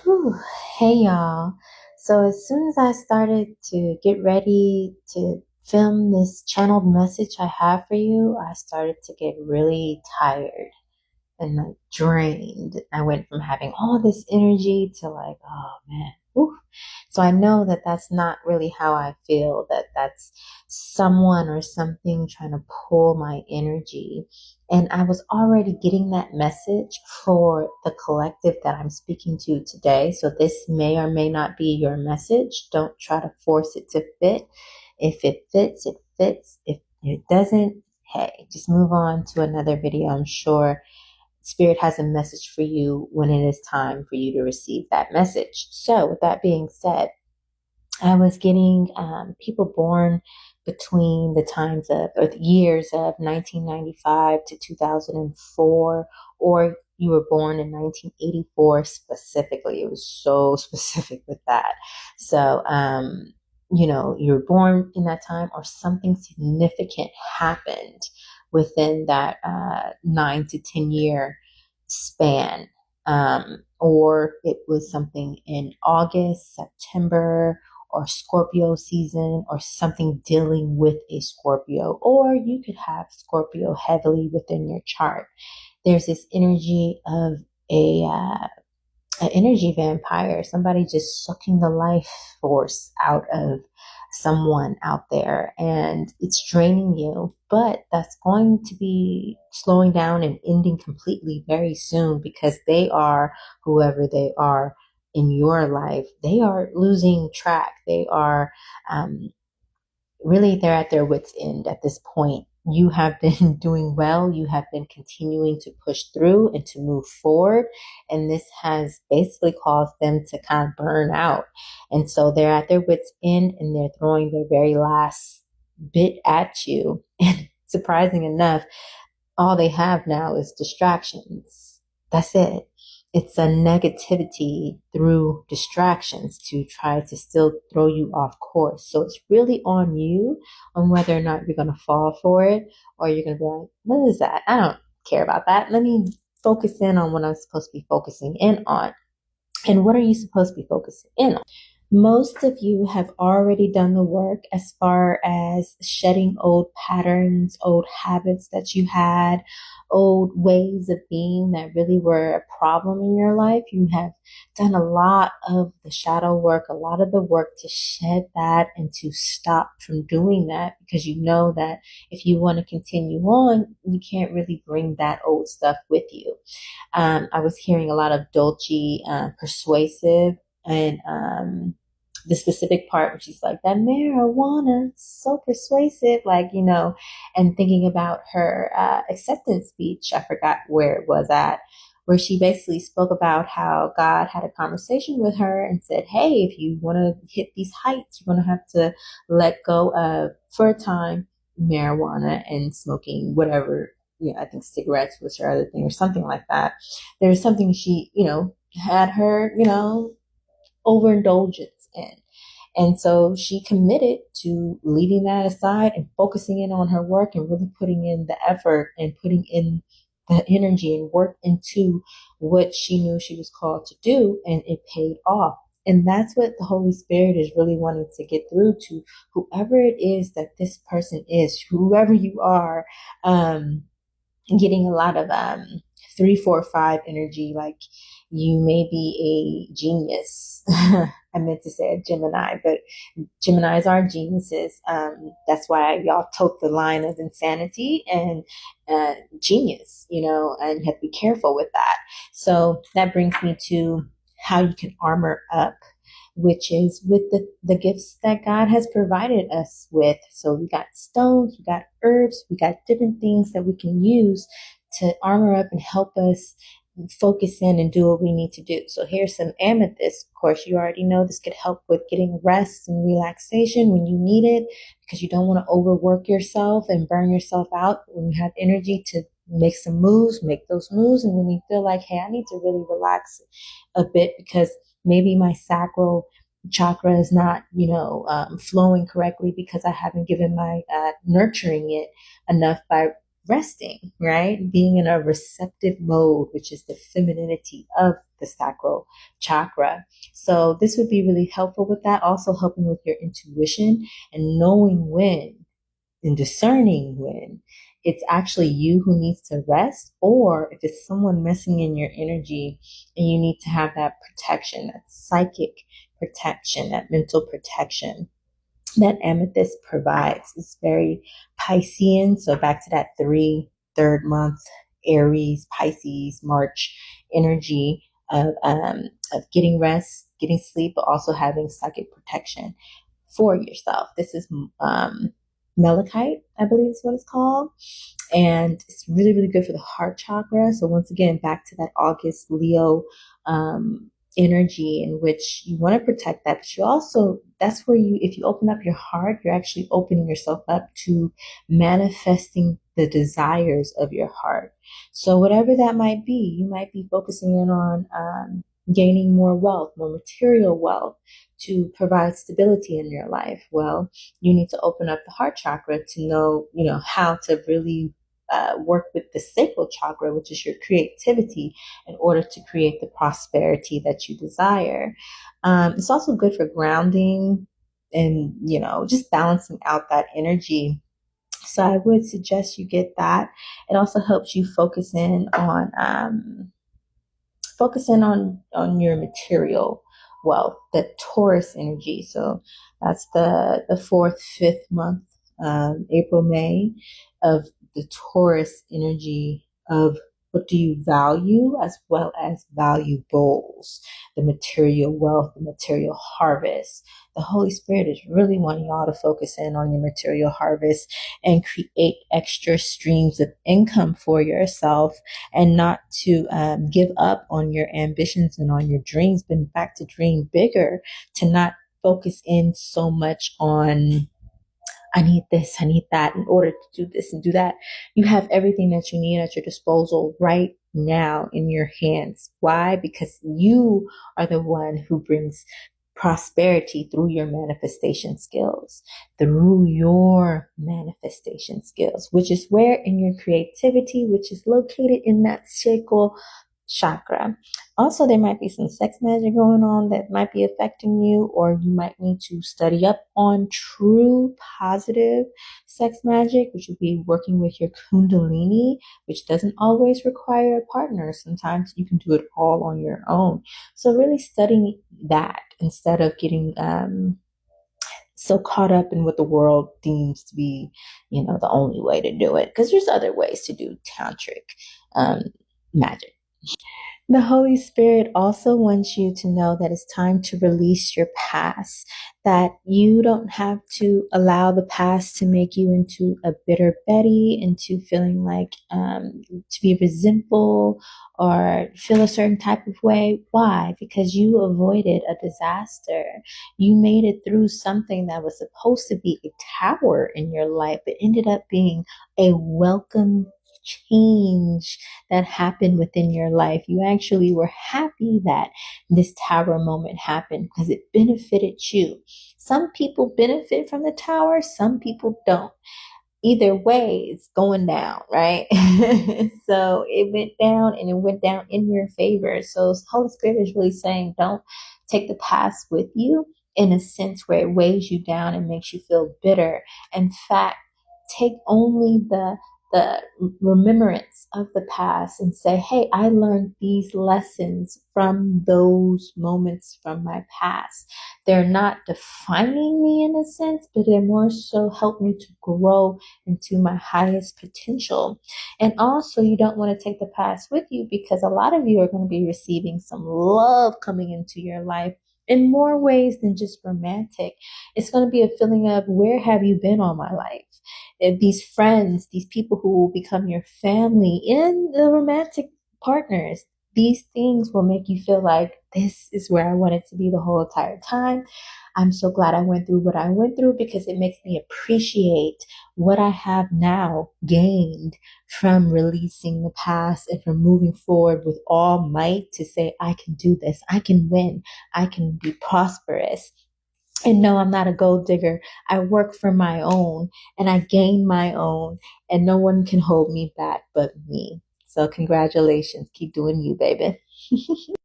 Whew. Hey y'all. So as soon as I started to get ready to film this channeled message I have for you, I started to get really tired and like drained. I went from having all this energy to like, oh man. Whew. So I know that that's not really how I feel, that that's someone or something trying to pull my energy. And I was already getting that message for the collective that I'm speaking to today. So this may or may not be your message. Don't try to force it to fit. If it fits, it fits. If it doesn't, hey, just move on to another video. I'm sure Spirit has a message for you when it is time for you to receive that message. So, with that being said, I was getting people born between the times of, or the years of 1995 to 2004, or you were born in 1984 specifically. It was so specific with that. So, you were born in that time, or something significant happened within that 9 to 10 year span. Or it was something in August, September, or Scorpio season, or something dealing with a Scorpio, or you could have Scorpio heavily within your chart. There's this energy of a an energy vampire, somebody just sucking the life force out of someone out there, and it's draining you. But that's going to be slowing down and ending completely very soon, because they are, whoever they are in your life, they are losing track. They are really, they're at their wits' end at this point. You have been doing well. You have been continuing to push through and to move forward. And this has basically caused them to kind of burn out. And so they're at their wits' end, and they're throwing their very last bit at you. And surprising enough, all they have now is distractions. That's it. It's a negativity through distractions to try to still throw you off course. So it's really on you on whether or not you're going to fall for it, or you're going to be like, what is that? I don't care about that. Let me focus in on what I'm supposed to be focusing in on. And what are you supposed to be focusing in on? Most of you have already done the work as far as shedding old patterns, old habits that you had, old ways of being that really were a problem in your life. You have done a lot of the shadow work, a lot of the work to shed that and to stop from doing that, because you know that if you want to continue on, you can't really bring that old stuff with you. I was hearing a lot of Dolce, persuasive, and the specific part where she's like, that marijuana, so persuasive, like, and thinking about her acceptance speech. I forgot where it was at, where she basically spoke about how God had a conversation with her and said, hey, if you want to hit these heights, you're going to have to let go of, for a time, marijuana and smoking whatever. I think cigarettes was her other thing or something like that. There's something she, had her, overindulgence in. And so she committed to leaving that aside and focusing in on her work and really putting in the effort and putting in the energy and work into what she knew she was called to do. And it paid off. And that's what the Holy Spirit is really wanting to get through to whoever it is that this person is, whoever you are. Getting a lot of 3, 4, 5 energy, like you may be a genius. I meant to say a Gemini, but Geminis are geniuses. That's why y'all tote the line of insanity and genius, and you have to be careful with that. So that brings me to how you can armor up, which is with the gifts that God has provided us with. So we got stones, we got herbs, we got different things that we can use to armor up and help us focus in and do what we need to do. So here's some amethyst. Of course, you already know this could help with getting rest and relaxation when you need it, because you don't want to overwork yourself and burn yourself out. When you have energy to make some moves, make those moves. And when you feel like, hey, I need to really relax a bit because maybe my sacral chakra is not, flowing correctly because I haven't given my nurturing it enough by resting, right? Being in a receptive mode, which is the femininity of the sacral chakra. So this would be really helpful with that. Also helping with your intuition and knowing when and discerning when it's actually you who needs to rest, or if it's someone messing in your energy and you need to have that protection, that psychic protection, that mental protection that amethyst provides. It's very Piscean. So back to that third month, Aries, Pisces, March energy of getting rest, getting sleep, but also having psychic protection for yourself. This is Malachite, I believe is what it's called. And it's really, really good for the heart chakra. So once again, back to that August Leo energy in which you want to protect that, but you also, that's where you, if you open up your heart, you're actually opening yourself up to manifesting the desires of your heart. So whatever that might be, you might be focusing in on gaining more wealth, more material wealth to provide stability in your life. Well, you need to open up the heart chakra to know, how to really work with the sacral chakra, which is your creativity, in order to create the prosperity that you desire. It's also good for grounding and, just balancing out that energy. So I would suggest you get that. It also helps you focus in on your material wealth, the Taurus energy. So that's the fourth, fifth month, April, May, of the Taurus energy of what do you value as well as valuables, the material wealth, the material harvest. The Holy Spirit is really wanting y'all to focus in on your material harvest and create extra streams of income for yourself, and not to give up on your ambitions and on your dreams, but in fact to dream bigger, to not focus in so much on I need this, I need that in order to do this and do that. You have everything that you need at your disposal right now in your hands. Why? Because you are the one who brings prosperity through your manifestation skills, through your manifestation skills, which is where in your creativity, which is located in that sacral chakra. Also, there might be some sex magic going on that might be affecting you, or you might need to study up on true positive sex magic, which would be working with your kundalini, which doesn't always require a partner. Sometimes you can do it all on your own. So really studying that instead of getting so caught up in what the world deems to be, the only way to do it. Because there's other ways to do tantric magic. The Holy Spirit also wants you to know that it's time to release your past, that you don't have to allow the past to make you into a bitter Betty, into feeling like to be resentful or feel a certain type of way. Why? Because you avoided a disaster. You made it through something that was supposed to be a tower in your life, but ended up being a welcome change that happened within your life. You actually were happy that this tower moment happened because it benefited you. Some people benefit from the tower, some people don't. Either way, it's going down, right? So it went down, and it went down in your favor. So Holy Spirit is really saying, don't take the past with you in a sense where it weighs you down and makes you feel bitter. In fact, take only the remembrance of the past and say, hey, I learned these lessons from those moments from my past. They're not defining me in a sense, but they're more so help me to grow into my highest potential. And also, you don't want to take the past with you, because a lot of you are going to be receiving some love coming into your life in more ways than just romantic. It's going to be a feeling of, where have you been all my life? These friends, these people who will become your family, in the romantic partners, these things will make you feel like, this is where I wanted to be the whole entire time. I'm so glad I went through what I went through, because it makes me appreciate what I have now gained from releasing the past and from moving forward with all might to say, I can do this, I can win, I can be prosperous. And no, I'm not a gold digger. I work for my own and I gain my own, and no one can hold me back but me. So, congratulations. Keep doing you, baby.